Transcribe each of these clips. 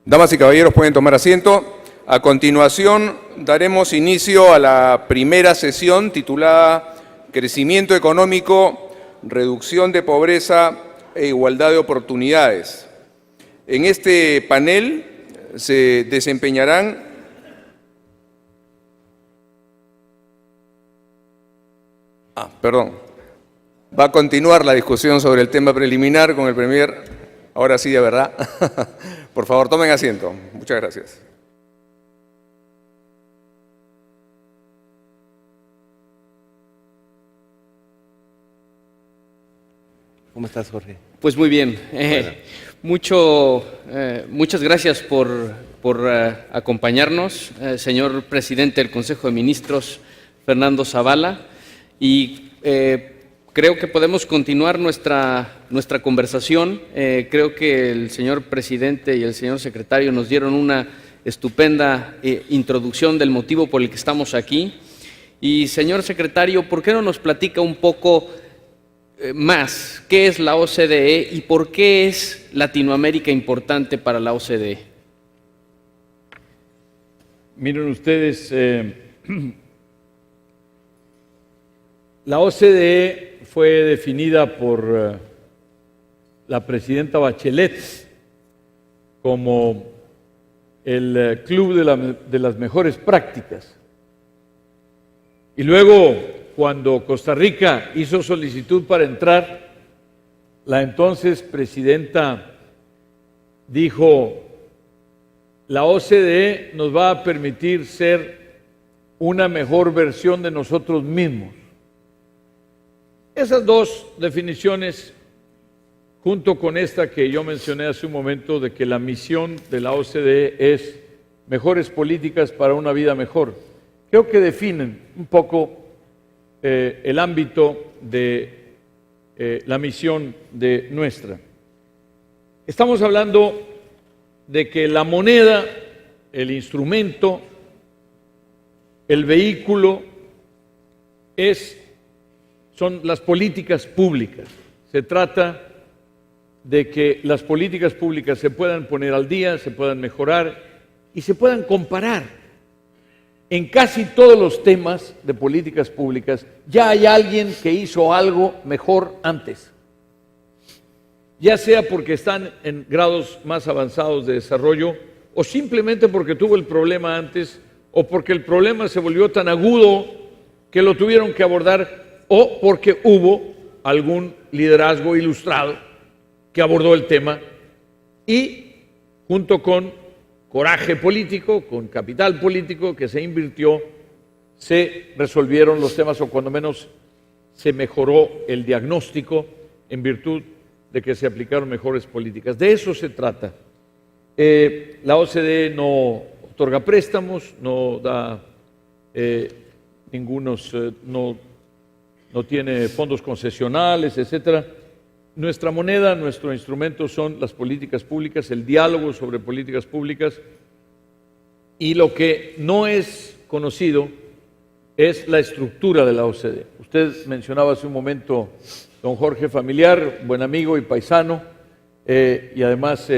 Damas y caballeros, pueden tomar asiento. A continuación, daremos inicio a la primera sesión titulada Crecimiento económico, reducción de pobreza e igualdad de oportunidades. En este panel se desempeñarán Va a continuar la discusión sobre el tema preliminar con el Premier. Ahora sí, de verdad. Por favor, tomen asiento. Muchas gracias. ¿Cómo estás, Jorge? Pues muy bien. Muchas gracias por acompañarnos, señor presidente del Consejo de Ministros, Fernando Zavala. Y creo que podemos continuar nuestra conversación. Creo que el señor presidente y el señor secretario nos dieron una estupenda introducción del motivo por el que estamos aquí. Y señor secretario, ¿por qué no nos platica un poco más qué es la OCDE y por qué es Latinoamérica importante para la OCDE? Miren ustedes, la OCDE fue definida por la presidenta Bachelet como el club de las mejores prácticas. Y luego, cuando Costa Rica hizo solicitud para entrar, la entonces presidenta dijo: la OCDE nos va a permitir ser una mejor versión de nosotros mismos. Esas dos definiciones, junto con esta que yo mencioné hace un momento, de que la misión de la OCDE es mejores políticas para una vida mejor, creo que definen un poco el ámbito de la misión de nuestra. Estamos hablando de que la moneda, el instrumento, el vehículo son las políticas públicas. Se trata de que las políticas públicas se puedan poner al día, se puedan mejorar y se puedan comparar. En casi todos los temas de políticas públicas ya hay alguien que hizo algo mejor antes, ya sea porque están en grados más avanzados de desarrollo o simplemente porque tuvo el problema antes o porque el problema se volvió tan agudo que lo tuvieron que abordar, o porque hubo algún liderazgo ilustrado que abordó el tema y, junto con coraje político, con capital político que se invirtió, se resolvieron los temas, o cuando menos se mejoró el diagnóstico en virtud de que se aplicaron mejores políticas. De eso se trata. La OCDE no otorga préstamos, no da no tiene fondos concesionales, etcétera. Nuestra moneda, nuestro instrumento son las políticas públicas, el diálogo sobre políticas públicas, y lo que no es conocido es la estructura de la OCDE. Usted mencionaba hace un momento don Jorge, familiar, buen amigo y paisano, y además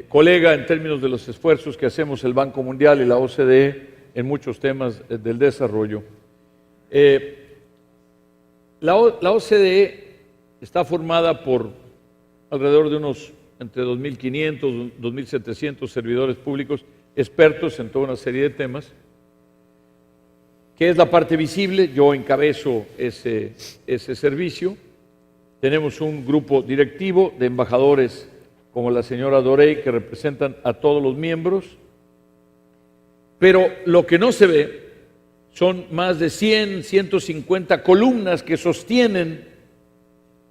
colega en términos de los esfuerzos que hacemos el Banco Mundial y la OCDE en muchos temas del desarrollo. La OCDE está formada por alrededor de unos entre 2.500 y 2.700 servidores públicos, expertos en toda una serie de temas. ¿Qué es la parte visible? Yo encabezo ese servicio. Tenemos un grupo directivo de embajadores como la señora Dorey, que representan a todos los miembros. Pero lo que no se ve son más de 100, 150 columnas que sostienen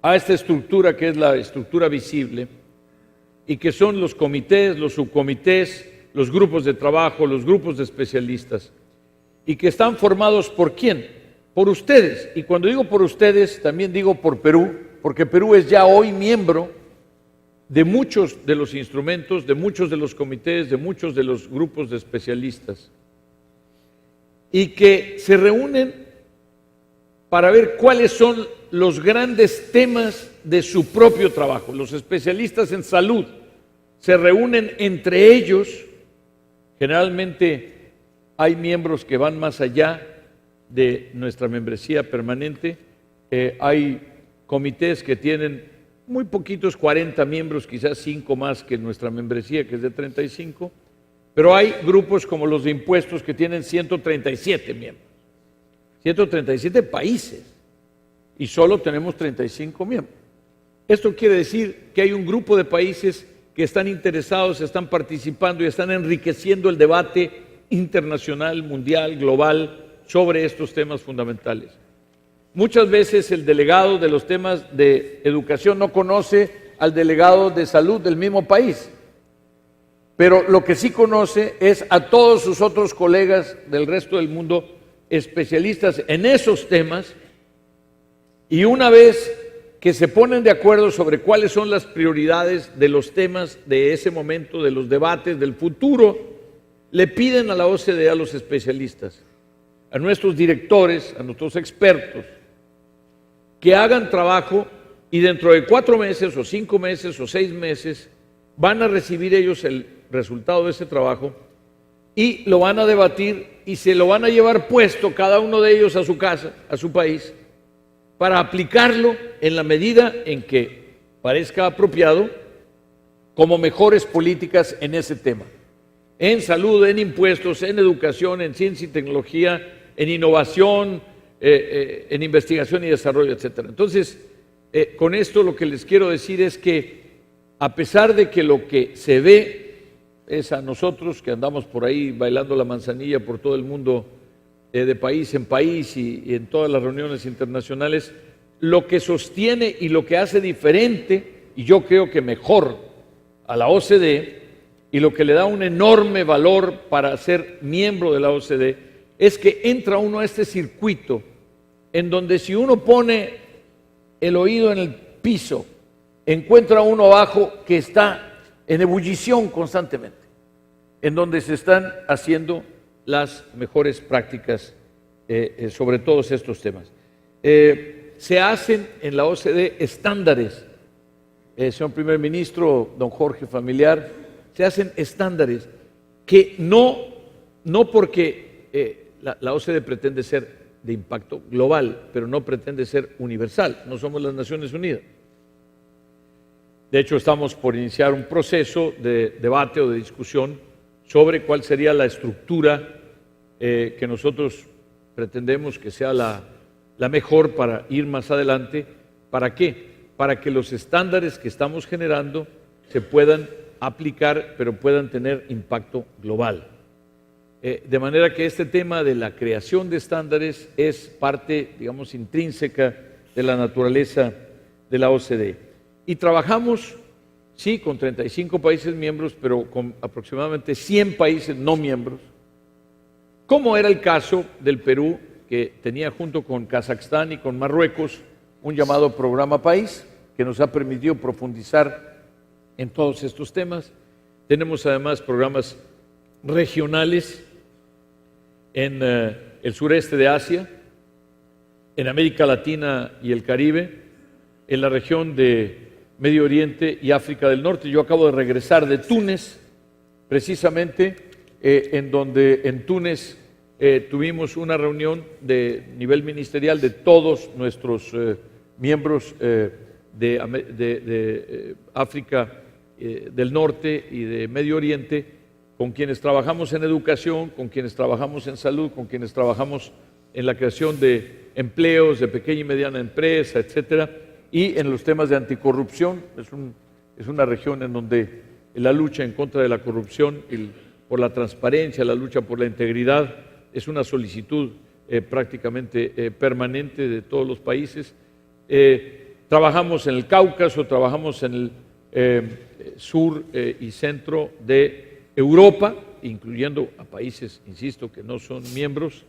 a esta estructura, que es la estructura visible, y que son los comités, los subcomités, los grupos de trabajo, los grupos de especialistas, y que están formados ¿por quién? Por ustedes. Y cuando digo por ustedes, también digo por Perú, porque Perú es ya hoy miembro de muchos de los instrumentos, de muchos de los comités, de muchos de los grupos de especialistas, y que se reúnen para ver cuáles son los grandes temas de su propio trabajo. Los especialistas en salud se reúnen entre ellos. Generalmente hay miembros que van más allá de nuestra membresía permanente. Hay comités que tienen muy poquitos, 40 miembros, quizás 5 más que nuestra membresía, que es de 35, pero hay grupos como los de impuestos que tienen 137 miembros, 137 países, y solo tenemos 35 miembros. Esto quiere decir que hay un grupo de países que están interesados, están participando y están enriqueciendo el debate internacional, mundial, global, sobre estos temas fundamentales. Muchas veces el delegado de los temas de educación no conoce al delegado de salud del mismo país, pero lo que sí conoce es a todos sus otros colegas del resto del mundo especialistas en esos temas, y una vez que se ponen de acuerdo sobre cuáles son las prioridades de los temas de ese momento, de los debates del futuro, le piden a la OCDE, a los especialistas, a nuestros directores, a nuestros expertos, que hagan trabajo, y dentro de 4 meses o 5 meses o 6 meses van a recibir ellos el resultado de ese trabajo y lo van a debatir y se lo van a llevar puesto cada uno de ellos a su casa, a su país, para aplicarlo en la medida en que parezca apropiado como mejores políticas en ese tema, en salud, en impuestos, en educación, en ciencia y tecnología, en innovación, en investigación y desarrollo, etc. Entonces, con esto lo que les quiero decir es que a pesar de que lo que se ve es a nosotros que andamos por ahí bailando la manzanilla por todo el mundo, de país en país y en todas las reuniones internacionales, lo que sostiene y lo que hace diferente, y yo creo que mejor, a la OCDE, y lo que le da un enorme valor para ser miembro de la OCDE, es que entra uno a este circuito en donde si uno pone el oído en el piso, encuentra uno abajo que está en ebullición constantemente, en donde se están haciendo las mejores prácticas sobre todos estos temas. Se hacen en la OCDE estándares, señor primer ministro, don Jorge Familiar, se hacen estándares que no porque la OCDE pretende ser de impacto global, pero no pretende ser universal, no somos las Naciones Unidas. De hecho, estamos por iniciar un proceso de debate o de discusión sobre cuál sería la estructura que nosotros pretendemos que sea la mejor para ir más adelante. ¿Para qué? Para que los estándares que estamos generando se puedan aplicar, pero puedan tener impacto global. De manera que este tema de la creación de estándares es parte, digamos, intrínseca de la naturaleza de la OCDE. Y trabajamos, sí, con 35 países miembros, pero con aproximadamente 100 países no miembros, como era el caso del Perú, que tenía junto con Kazajstán y con Marruecos un llamado Programa País, que nos ha permitido profundizar en todos estos temas. Tenemos además programas regionales en el sureste de Asia, en América Latina y el Caribe, en la región de Medio Oriente y África del Norte. Yo acabo de regresar de Túnez, precisamente en donde en Túnez tuvimos una reunión de nivel ministerial de todos nuestros miembros de África del Norte y de Medio Oriente, con quienes trabajamos en educación, con quienes trabajamos en salud, con quienes trabajamos en la creación de empleos, de pequeña y mediana empresa, etcétera, y en los temas de anticorrupción. Es una región en donde la lucha en contra de la corrupción y por la transparencia, la lucha por la integridad, es una solicitud prácticamente permanente de todos los países. Trabajamos en el Cáucaso, trabajamos en el sur y centro de Europa, incluyendo a países, insisto, que no son miembros,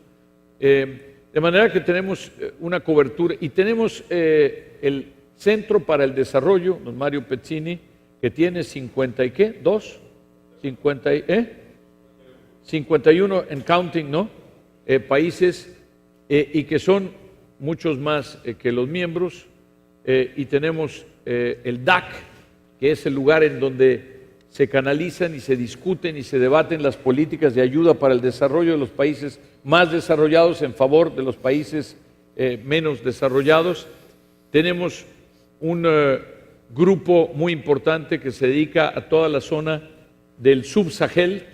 de manera que tenemos una cobertura y tenemos el Centro para el Desarrollo, don Mario Pezzini, que tiene 51 en counting, ¿no? Países y que son muchos más que los miembros, y tenemos el DAC, que es el lugar en donde se canalizan y se discuten y se debaten las políticas de ayuda para el desarrollo de los países más desarrollados en favor de los países menos desarrollados. Tenemos un grupo muy importante que se dedica a toda la zona del Sub-Sahel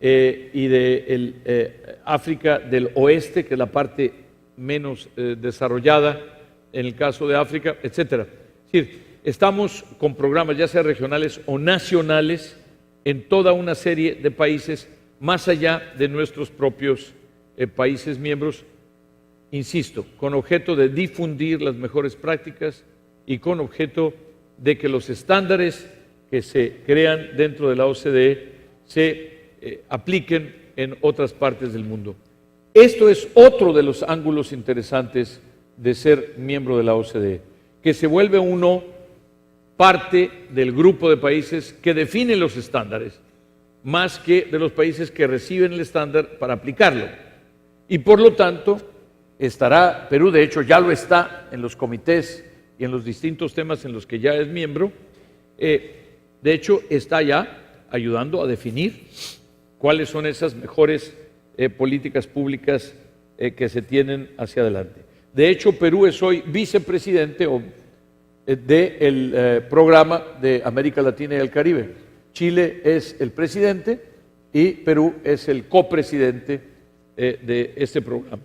y de África del Oeste, que es la parte menos desarrollada en el caso de África, etcétera. Es decir, estamos con programas ya sea regionales o nacionales en toda una serie de países más allá de nuestros propios países miembros, insisto, con objeto de difundir las mejores prácticas y con objeto de que los estándares que se crean dentro de la OCDE se apliquen en otras partes del mundo. Esto es otro de los ángulos interesantes de ser miembro de la OCDE, que se vuelve uno parte del grupo de países que definen los estándares, más que de los países que reciben el estándar para aplicarlo. Y por lo tanto, estará Perú, de hecho ya lo está en los comités y en los distintos temas en los que ya es miembro, de hecho está ya ayudando a definir cuáles son esas mejores políticas públicas que se tienen hacia adelante. De hecho, Perú es hoy vicepresidente del programa de América Latina y el Caribe. Chile es el presidente y Perú es el copresidente de este programa.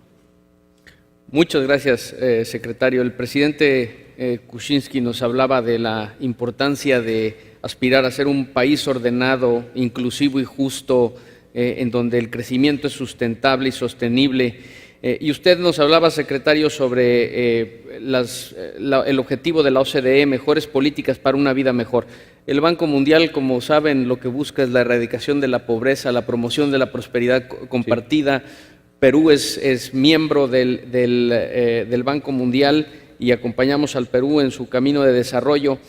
Muchas gracias, secretario. El presidente Kuczynski nos hablaba de la importancia de aspirar a ser un país ordenado, inclusivo y justo, en donde el crecimiento es sustentable y sostenible. Y usted nos hablaba, secretario, sobre el objetivo de la OCDE, mejores políticas para una vida mejor. El Banco Mundial, como saben, lo que busca es la erradicación de la pobreza, la promoción de la prosperidad compartida. Sí. Perú es miembro del Banco Mundial y acompañamos al Perú en su camino de desarrollo.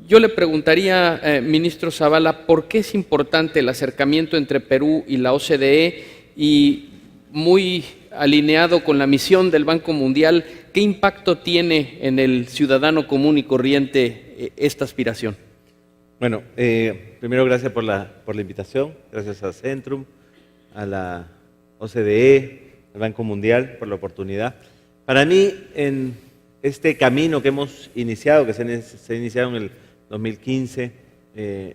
Yo le preguntaría, ministro Zavala, ¿por qué es importante el acercamiento entre Perú y la OCDE? Y muy alineado con la misión del Banco Mundial, ¿qué impacto tiene en el ciudadano común y corriente esta aspiración? Bueno, primero gracias por la invitación, gracias a Centrum, a la OCDE, al Banco Mundial por la oportunidad. Para mí, en este camino que hemos iniciado, que se ha iniciado en el 2015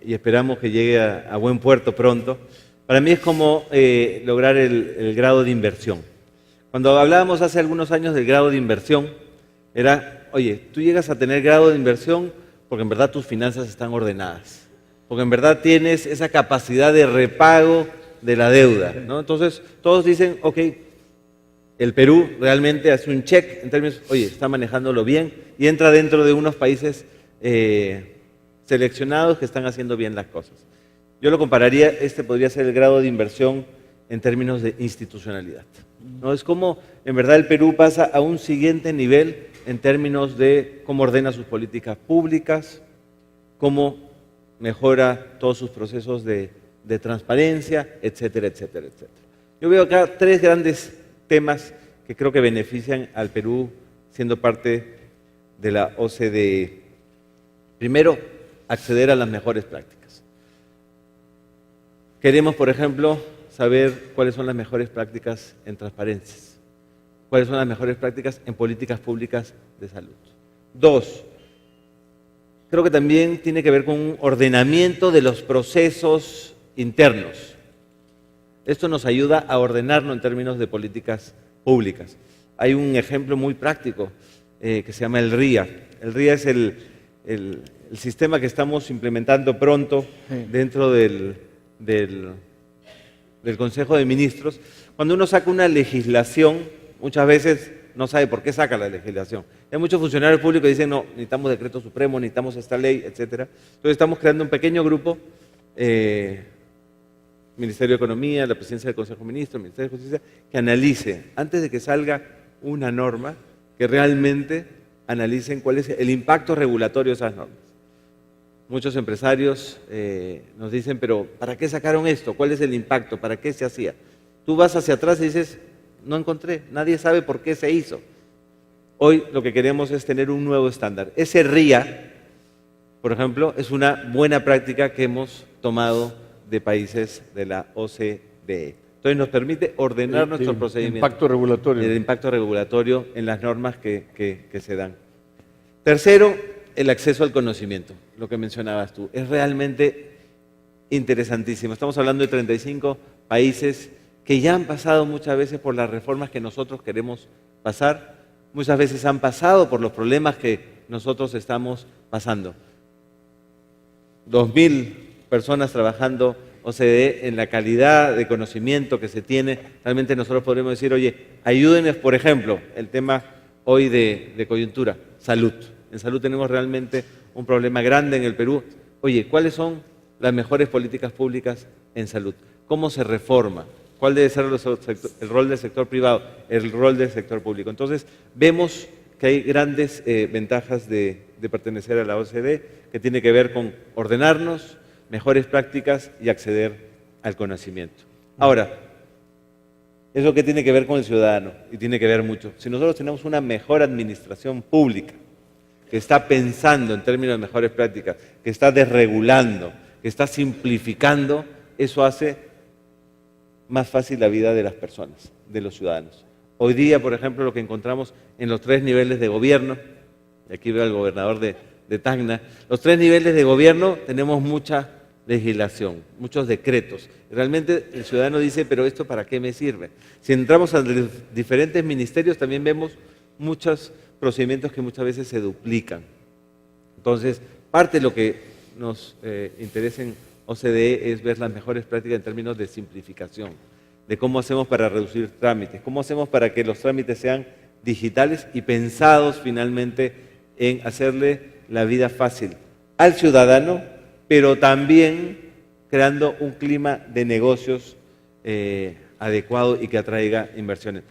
y esperamos que llegue a buen puerto pronto, para mí es como lograr el grado de inversión. Cuando hablábamos hace algunos años del grado de inversión, era, oye, tú llegas a tener grado de inversión porque en verdad tus finanzas están ordenadas, porque en verdad tienes esa capacidad de repago de la deuda, ¿no? Entonces, todos dicen, ok, el Perú realmente hace un check en términos, oye, está manejándolo bien y entra dentro de unos países seleccionados que están haciendo bien las cosas. Yo lo compararía, podría ser el grado de inversión en términos de institucionalidad, ¿no? Es como, en verdad, el Perú pasa a un siguiente nivel en términos de cómo ordena sus políticas públicas, cómo mejora todos sus procesos de transparencia, etcétera, etcétera, etcétera. Yo veo acá tres grandes temas que creo que benefician al Perú siendo parte de la OCDE. Primero, acceder a las mejores prácticas. Queremos, por ejemplo, saber cuáles son las mejores prácticas en transparencias, cuáles son las mejores prácticas en políticas públicas de salud. Dos, creo que también tiene que ver con un ordenamiento de los procesos internos. Esto nos ayuda a ordenarnos en términos de políticas públicas. Hay un ejemplo muy práctico que se llama el RIA. El RIA es el sistema que estamos implementando pronto dentro del Consejo de Ministros. Cuando uno saca una legislación, muchas veces no sabe por qué saca la legislación. Hay muchos funcionarios públicos que dicen, no, necesitamos decreto supremo, necesitamos esta ley, etcétera. Entonces estamos creando un pequeño grupo, Ministerio de Economía, la Presidencia del Consejo de Ministros, el Ministerio de Justicia, que analice, antes de que salga una norma, que realmente analicen cuál es el impacto regulatorio de esas normas. Muchos empresarios nos dicen, pero ¿para qué sacaron esto? ¿Cuál es el impacto? ¿Para qué se hacía? Tú vas hacia atrás y dices, no encontré, nadie sabe por qué se hizo. Hoy lo que queremos es tener un nuevo estándar. Ese RIA por ejemplo, es una buena práctica que hemos tomado de países de la OCDE. Entonces nos permite ordenar nuestros procedimientos. Impacto regulatorio. El impacto regulatorio en las normas que se dan. Tercero, el acceso al conocimiento, lo que mencionabas tú. Es realmente interesantísimo. Estamos hablando de 35 países que ya han pasado muchas veces por las reformas que nosotros queremos pasar, muchas veces han pasado por los problemas que nosotros estamos pasando. 2.000 personas trabajando OCDE en la calidad de conocimiento que se tiene. Realmente nosotros podremos decir, oye, ayúdenos, por ejemplo, el tema hoy de coyuntura, salud. En salud tenemos realmente un problema grande en el Perú. Oye, ¿cuáles son las mejores políticas públicas en salud? ¿Cómo se reforma? ¿Cuál debe ser el rol del sector privado, el rol del sector público? Entonces, vemos que hay grandes ventajas de pertenecer a la OCDE, que tiene que ver con ordenarnos, mejores prácticas y acceder al conocimiento. Ahora, eso que tiene que ver con el ciudadano, y tiene que ver mucho. Si nosotros tenemos una mejor administración pública, que está pensando en términos de mejores prácticas, que está desregulando, que está simplificando, eso hace más fácil la vida de las personas, de los ciudadanos. Hoy día, por ejemplo, lo que encontramos en los 3 niveles de gobierno, y aquí veo al gobernador de Tacna, los 3 niveles de gobierno tenemos mucha legislación, muchos decretos. Realmente el ciudadano dice, pero ¿esto para qué me sirve? Si entramos a los diferentes ministerios también vemos muchos procedimientos que muchas veces se duplican. Entonces, parte de lo que nos interesa en OCDE es ver las mejores prácticas en términos de simplificación, de cómo hacemos para reducir trámites, cómo hacemos para que los trámites sean digitales y pensados finalmente en hacerle la vida fácil al ciudadano, pero también creando un clima de negocios adecuado y que atraiga inversiones.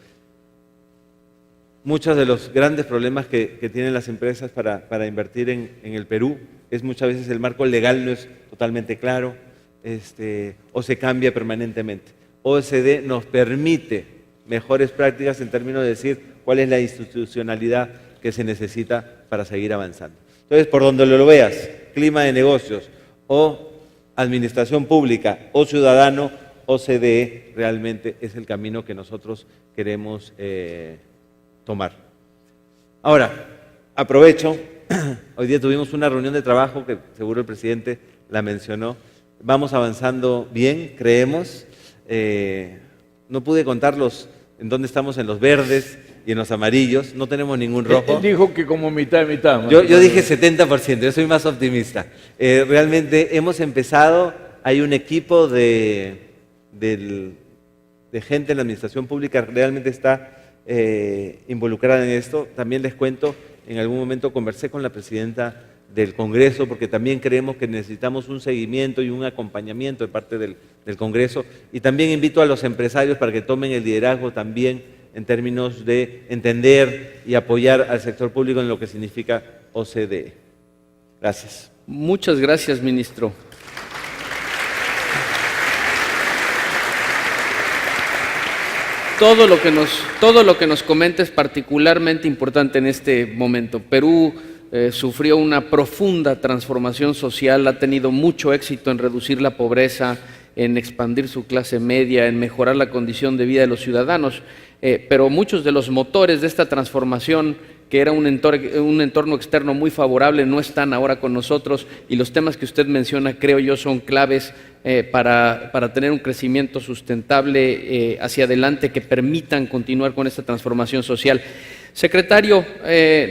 Muchos de los grandes problemas que tienen las empresas para invertir en el Perú es muchas veces el marco legal no es totalmente claro o se cambia permanentemente. OCDE nos permite mejores prácticas en términos de decir cuál es la institucionalidad que se necesita para seguir avanzando. Entonces, por donde lo veas, clima de negocios o administración pública o ciudadano, OCDE realmente es el camino que nosotros queremos tomar. Ahora, aprovecho, hoy día tuvimos una reunión de trabajo que seguro el presidente la mencionó, vamos avanzando bien, creemos, no pude contarlos en dónde estamos en los verdes y en los amarillos, no tenemos ningún rojo. Él dijo que como mitad y mitad. Yo dije 70%, yo soy más optimista. Realmente hemos empezado, hay un equipo de gente en la administración pública que realmente está involucrada en esto. También les cuento, en algún momento conversé con la presidenta del Congreso, porque también creemos que necesitamos un seguimiento y un acompañamiento de parte del Congreso, y también invito a los empresarios para que tomen el liderazgo también en términos de entender y apoyar al sector público en lo que significa OCDE. Gracias. Muchas gracias, ministro. Todo lo que nos comenta es particularmente importante en este momento. Perú sufrió una profunda transformación social, ha tenido mucho éxito en reducir la pobreza, en expandir su clase media, en mejorar la condición de vida de los ciudadanos, pero muchos de los motores de esta transformación, que era un entorno externo muy favorable, no están ahora con nosotros, y los temas que usted menciona, creo yo, son claves para tener un crecimiento sustentable hacia adelante que permitan continuar con esta transformación social. Secretario,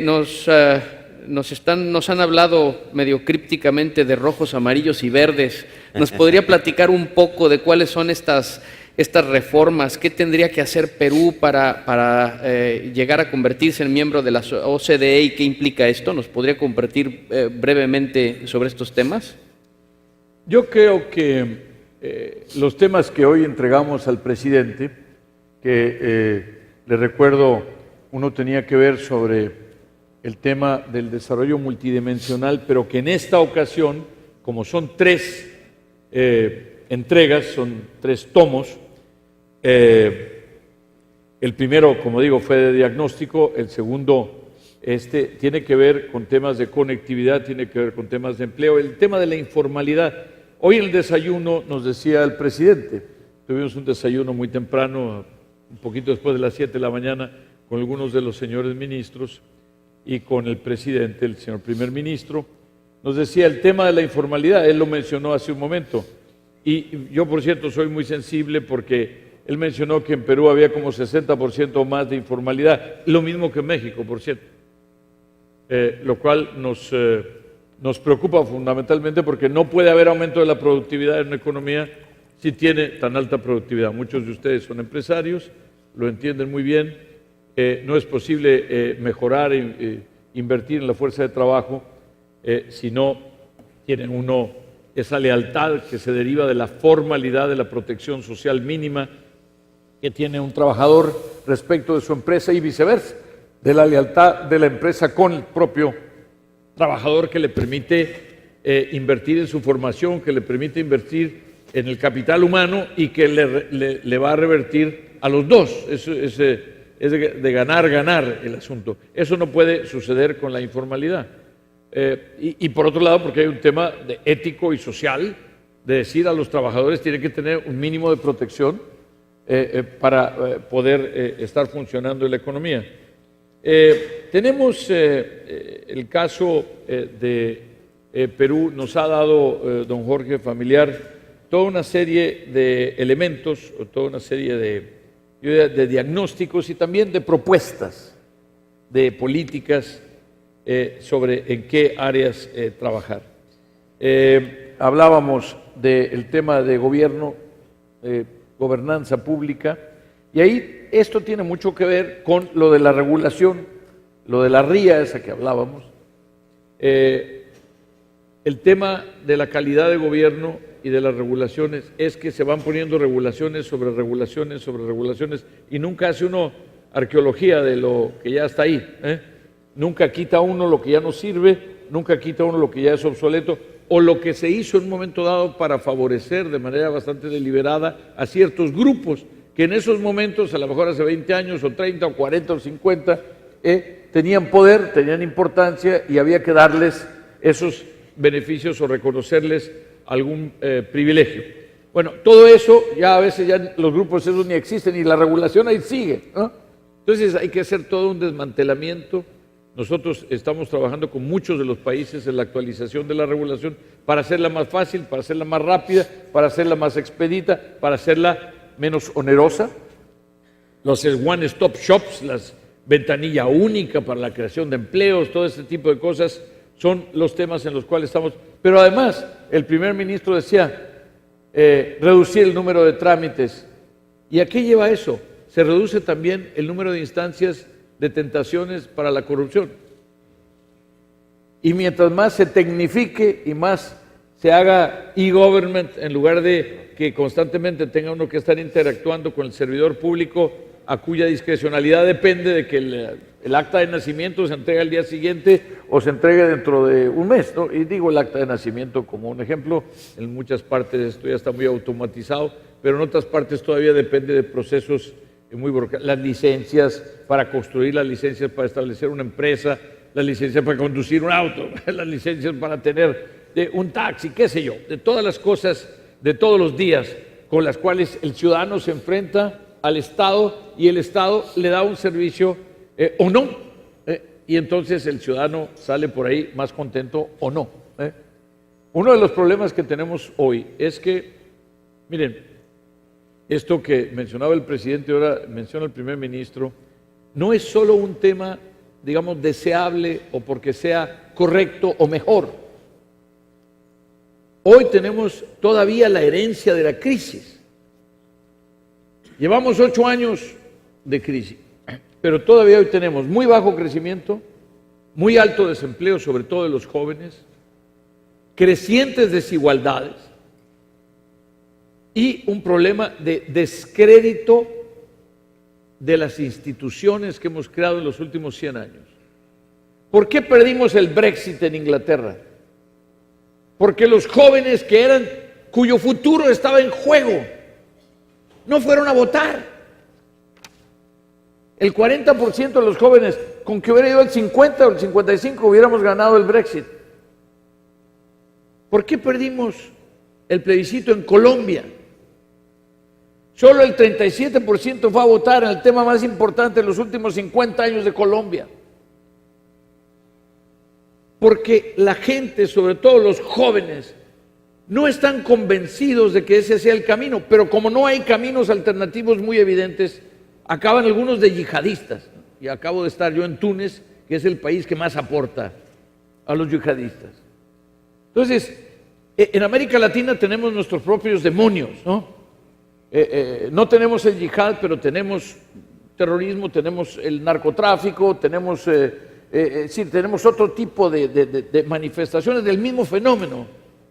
nos han hablado medio crípticamente de rojos, amarillos y verdes. ¿Nos podría platicar un poco de cuáles son estas reformas? ¿Qué tendría que hacer Perú para llegar a convertirse en miembro de la OCDE y qué implica esto? ¿Nos podría compartir brevemente sobre estos temas? Yo creo que los temas que hoy entregamos al presidente, que le recuerdo, uno tenía que ver sobre el tema del desarrollo multidimensional, pero que en esta ocasión, como son 3 entregas, son 3 tomos, el primero, como digo, fue de diagnóstico, el segundo tiene que ver con temas de conectividad, tiene que ver con temas de empleo, el tema de la informalidad. Hoy en el desayuno nos decía el presidente, tuvimos un desayuno muy temprano, un poquito después de las 7 de la mañana, con algunos de los señores ministros y con el presidente, el señor primer ministro, nos decía el tema de la informalidad, él lo mencionó hace un momento, y yo por cierto soy muy sensible porque él mencionó que en Perú había como 60% más de informalidad, lo mismo que en México, por cierto, lo cual nos preocupa fundamentalmente porque no puede haber aumento de la productividad en una economía si tiene tan alta productividad. Muchos de ustedes son empresarios, lo entienden muy bien, no es posible mejorar e invertir en la fuerza de trabajo si no tienen esa lealtad que se deriva de la formalidad de la protección social mínima que tiene un trabajador respecto de su empresa y viceversa, de la lealtad de la empresa con el propio trabajador que le permite invertir en su formación, que le permite invertir en el capital humano y que le va a revertir a los dos. Es de ganar el asunto. Eso no puede suceder con la informalidad. Y por otro lado, porque hay un tema ético y social, de decir a los trabajadores tienen que tener un mínimo de protección para poder estar funcionando en la economía. Tenemos el caso de Perú, nos ha dado don Jorge Familiar toda una serie de elementos, o toda una serie de diagnósticos y también de propuestas de políticas sobre en qué áreas trabajar. Hablábamos del tema de gobierno, gobernanza pública, y ahí esto tiene mucho que ver con lo de la regulación, lo de la RIA esa que hablábamos, el tema de la calidad de gobierno y de las regulaciones es que se van poniendo regulaciones sobre regulaciones sobre regulaciones y nunca hace uno arqueología de lo que ya está ahí, Nunca quita uno lo que ya no sirve, nunca quita uno lo que ya es obsoleto o lo que se hizo en un momento dado para favorecer de manera bastante deliberada a ciertos grupos que en esos momentos, a lo mejor hace 20 años o 30 o 40 o 50, tenían poder, tenían importancia y había que darles esos beneficios o reconocerles algún privilegio. Bueno, todo eso ya a veces ya los grupos esos ni existen y la regulación ahí sigue, ¿no? Entonces hay que hacer todo un desmantelamiento. Nosotros estamos trabajando con muchos de los países en la actualización de la regulación para hacerla más fácil, para hacerla más rápida, para hacerla más expedita, para hacerla menos onerosa. Los one-stop shops, las ventanilla única para la creación de empleos, todo este tipo de cosas son los temas en los cuales estamos. Pero además, el primer ministro decía reducir el número de trámites. ¿Y a qué lleva eso? Se reduce también el número de instancias de tentaciones para la corrupción. Y mientras más se tecnifique y más se haga e-government, en lugar de que constantemente tenga uno que estar interactuando con el servidor público, a cuya discrecionalidad depende de que el acta de nacimiento se entregue al día siguiente o se entregue dentro de un mes, ¿no? Y digo el acta de nacimiento como un ejemplo, en muchas partes esto ya está muy automatizado, pero en otras partes todavía depende de procesos muy burocráticos. Las licencias para construir, las licencias para establecer una empresa, las licencias para conducir un auto, las licencias para tener un taxi, qué sé yo, de todas las cosas de todos los días con las cuales el ciudadano se enfrenta al Estado y el Estado le da un servicio o no, y entonces el ciudadano sale por ahí más contento o no. Uno de los problemas que tenemos hoy es que, miren, esto que mencionaba el presidente y ahora menciona el primer ministro, no es solo un tema, digamos, deseable o porque sea correcto o mejor. Hoy tenemos todavía la herencia de la crisis. Llevamos 8 años de crisis, pero todavía hoy tenemos muy bajo crecimiento, muy alto desempleo, sobre todo de los jóvenes, crecientes desigualdades y un problema de descrédito de las instituciones que hemos creado en los últimos 100 años. ¿Por qué perdimos el Brexit en Inglaterra? Porque los jóvenes cuyo futuro estaba en juego, no fueron a votar. El 40% de los jóvenes, con que hubiera ido el 50 o el 55, hubiéramos ganado el Brexit. ¿Por qué perdimos el plebiscito en Colombia? Solo el 37% fue a votar en el tema más importante de los últimos 50 años de Colombia. Porque la gente, sobre todo los jóvenes, no están convencidos de que ese sea el camino, pero como no hay caminos alternativos muy evidentes, acaban algunos de yihadistas. Y acabo de estar yo en Túnez, que es el país que más aporta a los yihadistas. Entonces, en América Latina tenemos nuestros propios demonios, ¿no? No tenemos el yihad, pero tenemos terrorismo, tenemos el narcotráfico, tenemos, sí, tenemos otro tipo de manifestaciones del mismo fenómeno,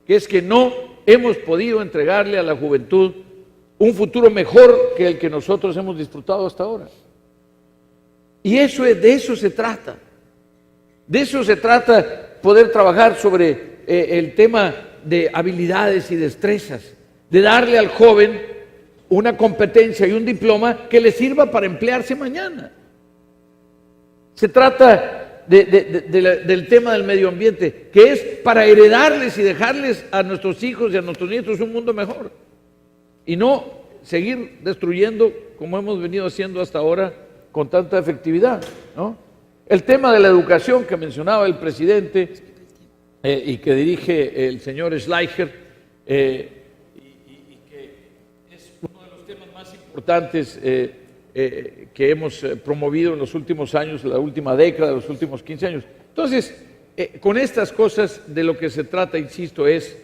que es que no hemos podido entregarle a la juventud un futuro mejor que el que nosotros hemos disfrutado hasta ahora. Y de eso se trata. De eso se trata poder trabajar sobre el tema de habilidades y destrezas, de darle al joven una competencia y un diploma que le sirva para emplearse mañana. Se trata del tema del medio ambiente, que es para heredarles y dejarles a nuestros hijos y a nuestros nietos un mundo mejor. Y no seguir destruyendo como hemos venido haciendo hasta ahora con tanta efectividad, ¿no? El tema de la educación que mencionaba el presidente y que dirige el señor Schleicher, y que es uno de los temas más importantes que hemos promovido en los últimos años, la última década, los últimos 15 años. Entonces, con estas cosas de lo que se trata, insisto, es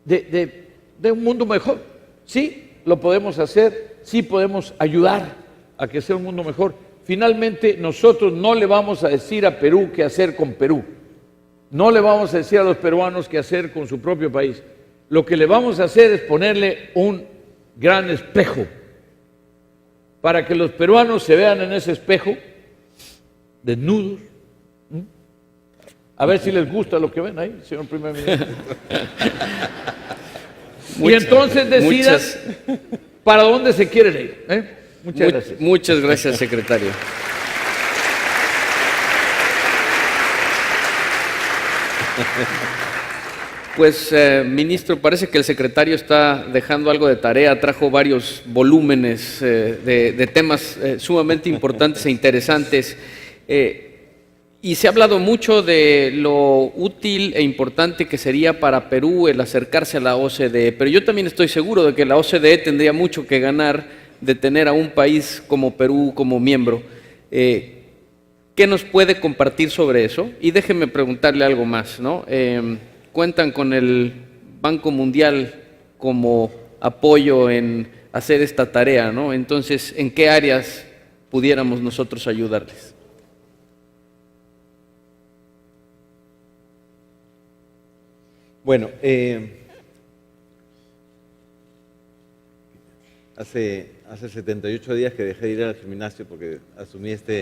de un mundo mejor. Sí, lo podemos hacer, sí podemos ayudar a que sea un mundo mejor. Finalmente, nosotros no le vamos a decir a Perú qué hacer con Perú. No le vamos a decir a los peruanos qué hacer con su propio país. Lo que le vamos a hacer es ponerle un gran espejo para que los peruanos se vean en ese espejo desnudos. A ver si les gusta lo que ven ahí, señor primer ministro. Y entonces decidan para dónde se quieren ir. Muchas gracias. Muchas gracias, secretario. Pues, ministro, parece que el secretario está dejando algo de tarea, trajo varios volúmenes de temas sumamente importantes e interesantes. Y se ha hablado mucho de lo útil e importante que sería para Perú el acercarse a la OCDE, pero yo también estoy seguro de que la OCDE tendría mucho que ganar de tener a un país como Perú como miembro. ¿Qué nos puede compartir sobre eso? Y déjeme preguntarle algo más, ¿no? Cuentan con el Banco Mundial como apoyo en hacer esta tarea, ¿no? Entonces, ¿en qué áreas pudiéramos nosotros ayudarles? Bueno, hace 78 días que dejé de ir al gimnasio porque asumí este...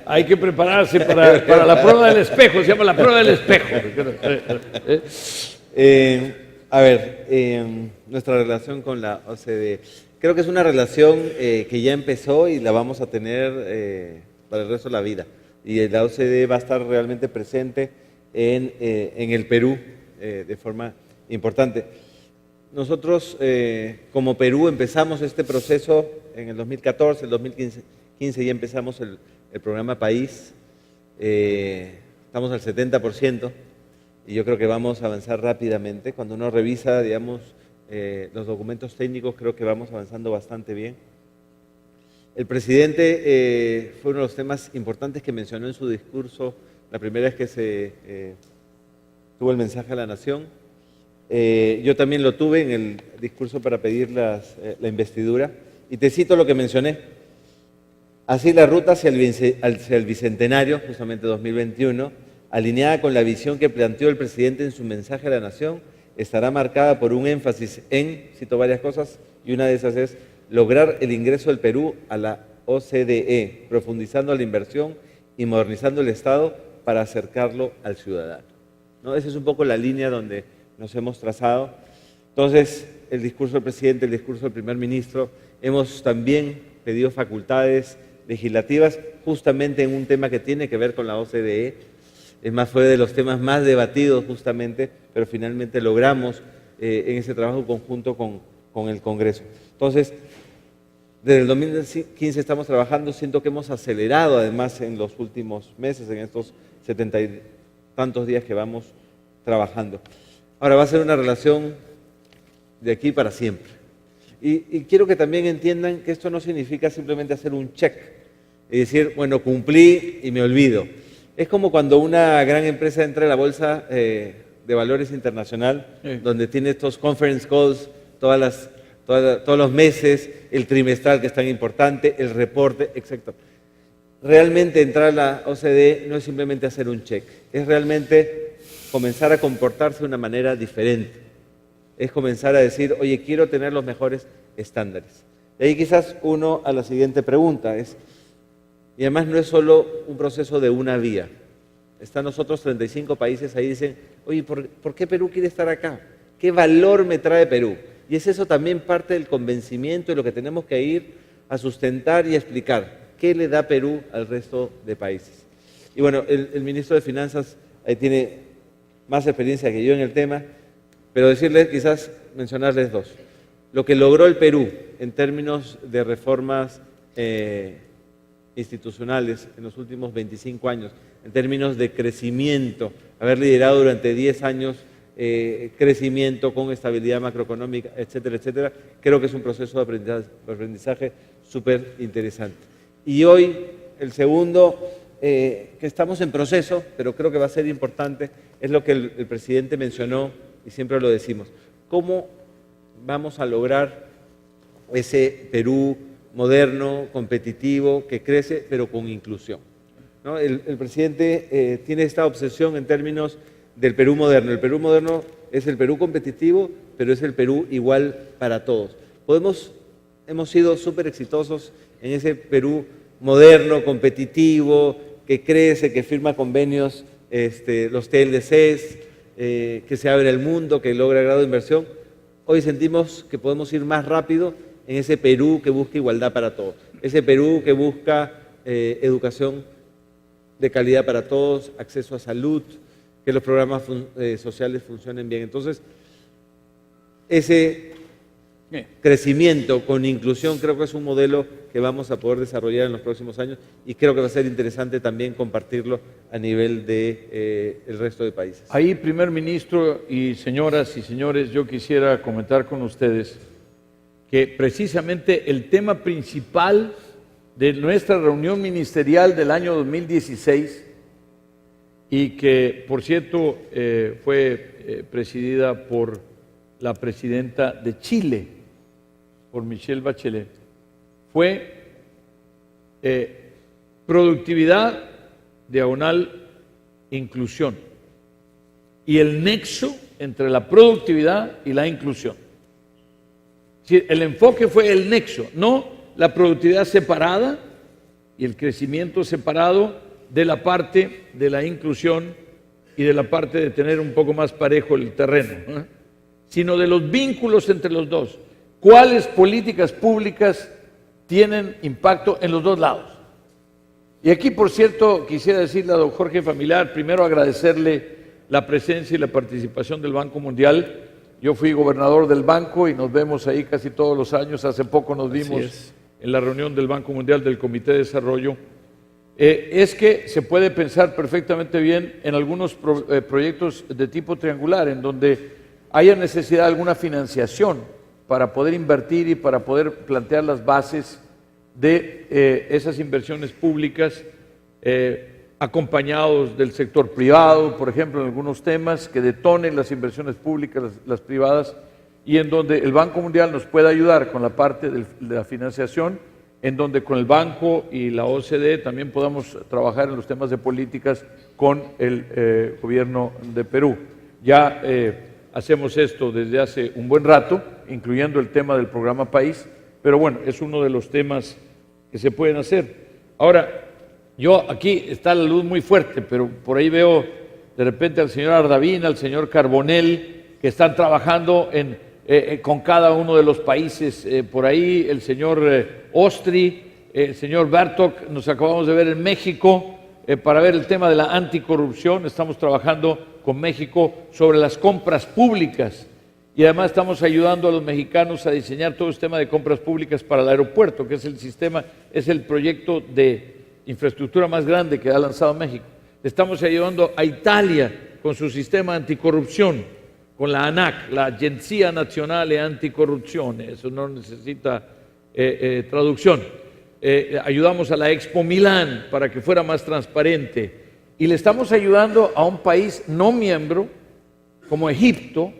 Hay que prepararse para la prueba del espejo, se llama la prueba del espejo. Nuestra relación con la OCDE. Creo que es una relación que ya empezó y la vamos a tener para el resto de la vida. Y la OCDE va a estar realmente presente en el Perú de forma importante. Nosotros, como Perú, empezamos este proceso en el 2014, el 2015 ya empezamos el programa País. Estamos al 70% y yo creo que vamos a avanzar rápidamente. Cuando uno revisa, digamos, los documentos técnicos, creo que vamos avanzando bastante bien. El presidente fue uno de los temas importantes que mencionó en su discurso la primera vez que se tuvo el mensaje a la nación. Yo también lo tuve en el discurso para pedir la investidura, y te cito lo que mencioné. Así la ruta hacia el Bicentenario, justamente 2021, alineada con la visión que planteó el presidente en su mensaje a la nación, estará marcada por un énfasis en, cito varias cosas, y una de esas es lograr el ingreso del Perú a la OCDE, profundizando la inversión y modernizando el Estado para acercarlo al ciudadano, ¿no? Esa es un poco la línea donde nos hemos trazado. Entonces, el discurso del presidente, el discurso del primer ministro, hemos también pedido facultades legislativas justamente en un tema que tiene que ver con la OCDE. Es más, fue de los temas más debatidos justamente, pero finalmente logramos en ese trabajo conjunto con el Congreso. Entonces, desde el 2015 estamos trabajando, siento que hemos acelerado además en los últimos meses, en estos 70 y tantos días que vamos trabajando. Ahora va a ser una relación de aquí para siempre. Y quiero que también entiendan que esto no significa simplemente hacer un check y decir, bueno, cumplí y me olvido. Es como cuando una gran empresa entra en la bolsa de valores internacional, donde tiene estos conference calls todos los meses, el trimestral que es tan importante, el reporte, etc. Realmente entrar a la OCDE no es simplemente hacer un check, es realmente comenzar a comportarse de una manera diferente. Es comenzar a decir, oye, quiero tener los mejores estándares. Y ahí quizás uno a la siguiente pregunta es, y además no es solo un proceso de una vía. Están nosotros 35 países ahí, dicen, oye, ¿por qué Perú quiere estar acá? ¿Qué valor me trae Perú? Y es eso también parte del convencimiento de lo que tenemos que ir a sustentar y a explicar. ¿Qué le da Perú al resto de países? Y bueno, el ministro de Finanzas ahí tiene más experiencia que yo en el tema, pero decirles, quizás mencionarles dos. Lo que logró el Perú en términos de reformas institucionales en los últimos 25 años, en términos de crecimiento, haber liderado durante 10 años crecimiento con estabilidad macroeconómica, etcétera, etcétera, creo que es un proceso de aprendizaje súper interesante. Y hoy, el segundo, que estamos en proceso, pero creo que va a ser importante, es lo que el presidente mencionó, y siempre lo decimos, ¿cómo vamos a lograr ese Perú moderno, competitivo, que crece, pero con inclusión? ¿No? El presidente tiene esta obsesión en términos del Perú moderno. El Perú moderno es el Perú competitivo, pero es el Perú igual para todos. Hemos sido súper exitosos en ese Perú moderno, competitivo, que crece, que firma convenios, los TLCs, que se abre al mundo, que logra grado de inversión. Hoy sentimos que podemos ir más rápido en ese Perú que busca igualdad para todos, ese Perú que busca educación de calidad para todos, acceso a salud, que los programas sociales funcionen bien. Entonces, ese crecimiento con inclusión creo que es un modelo que vamos a poder desarrollar en los próximos años y creo que va a ser interesante también compartirlo a nivel del resto de países. Ahí, primer ministro y señoras y señores, yo quisiera comentar con ustedes que precisamente el tema principal de nuestra reunión ministerial del año 2016 y que, por cierto, fue presidida por la presidenta de Chile, por Michelle Bachelet, fue productividad diagonal inclusión y el nexo entre la productividad y la inclusión. Es decir, el enfoque fue el nexo, no la productividad separada y el crecimiento separado de la parte de la inclusión y de la parte de tener un poco más parejo el terreno, sino de los vínculos entre los dos. ¿Cuáles políticas públicas tienen impacto en los dos lados? Y aquí, por cierto, quisiera decirle a don Jorge Familiar, primero agradecerle la presencia y la participación del Banco Mundial. Yo fui gobernador del banco y nos vemos ahí casi todos los años. Hace poco nos vimos en la reunión del Banco Mundial del Comité de Desarrollo. Es que se puede pensar perfectamente bien en algunos proyectos de tipo triangular, en donde haya necesidad de alguna financiación para poder invertir y para poder plantear las bases de esas inversiones públicas, acompañados del sector privado, por ejemplo, en algunos temas que detonen las inversiones públicas, las privadas, y en donde el Banco Mundial nos pueda ayudar con la parte de la financiación, en donde con el banco y la OCDE también podamos trabajar en los temas de políticas con el gobierno de Perú. Ya hacemos esto desde hace un buen rato, incluyendo el tema del programa País, pero bueno, es uno de los temas que se pueden hacer. Ahora, yo aquí está la luz muy fuerte, pero por ahí veo de repente al señor Ardavina, al señor Carbonell, que están trabajando en con cada uno de los países por ahí, el señor Ostri, el señor Bartok, nos acabamos de ver en México para ver el tema de la anticorrupción. Estamos trabajando con México sobre las compras públicas y además estamos ayudando a los mexicanos a diseñar todo el sistema de compras públicas para el aeropuerto, que es el sistema, es el proyecto de infraestructura más grande que ha lanzado México. Estamos ayudando a Italia con su sistema anticorrupción, con la ANAC, la Agenzia Nazionale Anticorruzione, eso no necesita traducción. Ayudamos a la Expo Milán para que fuera más transparente y le estamos ayudando a un país no miembro como Egipto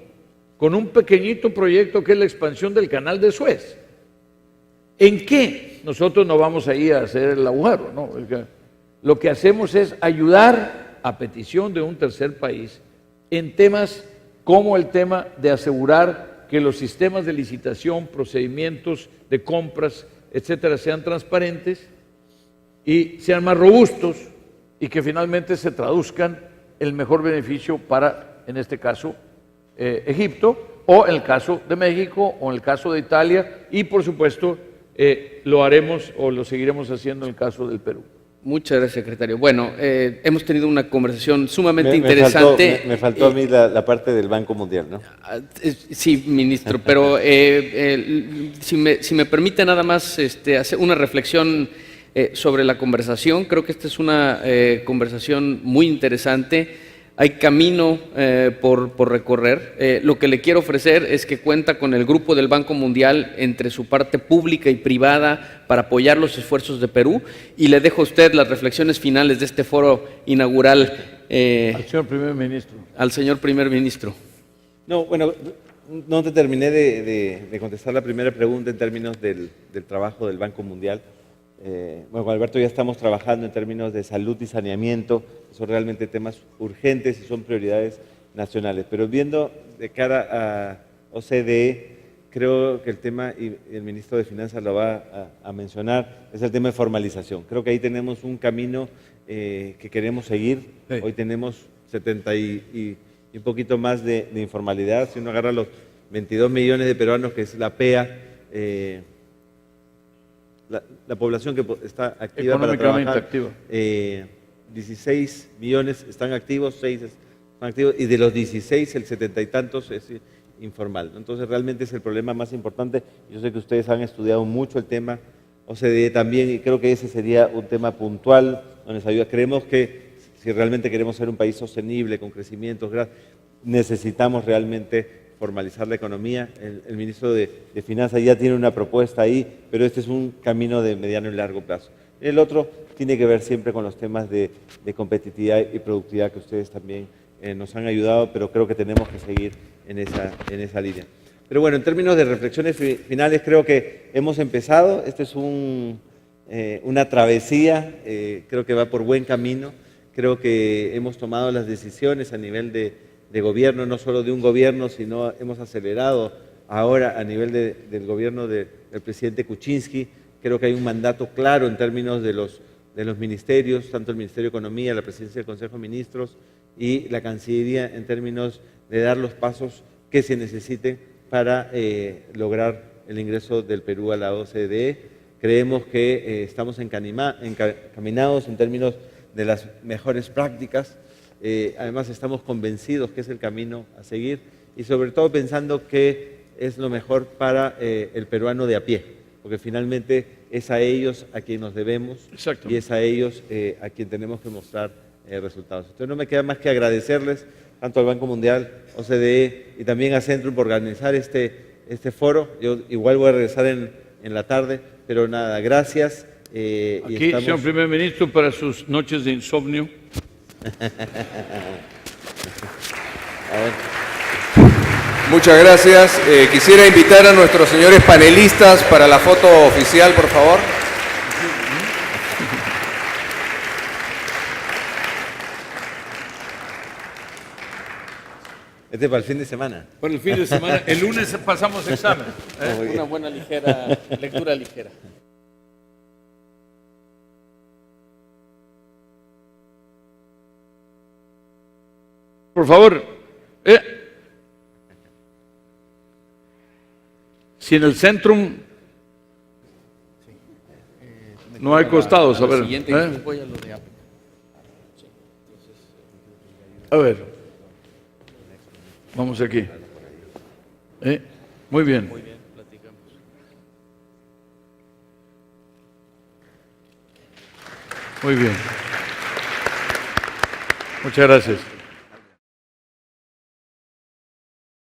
con un pequeñito proyecto que es la expansión del canal de Suez. ¿En qué? Nosotros no vamos ahí a hacer el agujero, ¿no? Lo que hacemos es ayudar a petición de un tercer país en temas como el tema de asegurar que los sistemas de licitación, procedimientos de compras, etcétera, sean transparentes y sean más robustos y que finalmente se traduzcan el mejor beneficio para, en este caso, Egipto, o en el caso de México, o en el caso de Italia, y por supuesto lo haremos o lo seguiremos haciendo en el caso del Perú. Muchas gracias, secretario. Bueno, hemos tenido una conversación sumamente interesante. Me faltó a mí la parte del Banco Mundial, ¿no? Sí, ministro, pero si me permite nada más hacer una reflexión sobre la conversación. Creo que esta es una conversación muy interesante. Hay camino por recorrer. Lo que le quiero ofrecer es que cuenta con el grupo del Banco Mundial entre su parte pública y privada para apoyar los esfuerzos de Perú, y le dejo a usted las reflexiones finales de este foro inaugural. Al señor primer ministro. Al señor primer ministro. No, bueno, no te terminé de contestar la primera pregunta en términos del trabajo del Banco Mundial. Bueno, con Alberto ya estamos trabajando en términos de salud y saneamiento, que son realmente temas urgentes y son prioridades nacionales. Pero viendo de cara a OCDE, creo que el tema, y el ministro de Finanzas lo va a mencionar, es el tema de formalización. Creo que ahí tenemos un camino que queremos seguir. Sí. Hoy tenemos 70 y un poquito más de informalidad. Si uno agarra los 22 millones de peruanos, que es la PEA, la población que está activa para trabajar, activa. 16 millones están activos, 6 están activos, y de los 16, el 70 y tantos es informal. Entonces realmente es el problema más importante. Yo sé que ustedes han estudiado mucho el tema, OCDE también, y creo que ese sería un tema puntual donde nos ayuda. Creemos que si realmente queremos ser un país sostenible, con crecimientos, necesitamos realmente formalizar la economía. El ministro de Finanzas ya tiene una propuesta ahí, pero este es un camino de mediano y largo plazo. El otro tiene que ver siempre con los temas de competitividad y productividad que ustedes también nos han ayudado, pero creo que tenemos que seguir en esa línea. Pero bueno, en términos de reflexiones finales, creo que hemos empezado. Esto es una travesía, creo que va por buen camino. Creo que hemos tomado las decisiones a nivel de gobierno, no solo de un gobierno, sino hemos acelerado ahora a nivel del gobierno del presidente Kuczynski. Creo que hay un mandato claro en términos de los ministerios, tanto el Ministerio de Economía, la Presidencia del Consejo de Ministros y la Cancillería, en términos de dar los pasos que se necesiten para lograr el ingreso del Perú a la OCDE. Creemos que estamos encaminados en términos de las mejores prácticas. Además estamos convencidos que es el camino a seguir y sobre todo pensando que es lo mejor para el peruano de a pie, porque finalmente es a ellos a quien nos debemos. Exacto. Y es a ellos a quien tenemos que mostrar resultados. Entonces no me queda más que agradecerles tanto al Banco Mundial, OCDE y también a Centrum por organizar este foro. Yo igual voy a regresar en la tarde, pero nada, gracias. Aquí, señor primer ministro, para sus noches de insomnio. Muchas gracias. Quisiera invitar a nuestros señores panelistas para la foto oficial, por favor. Este es para el fin de semana. Para el fin de semana. El lunes pasamos examen. Una buena lectura ligera. Por favor. Si en el Centrum no hay costados, a ver. A ver. Vamos aquí. Muy bien. Muy bien. Muchas gracias.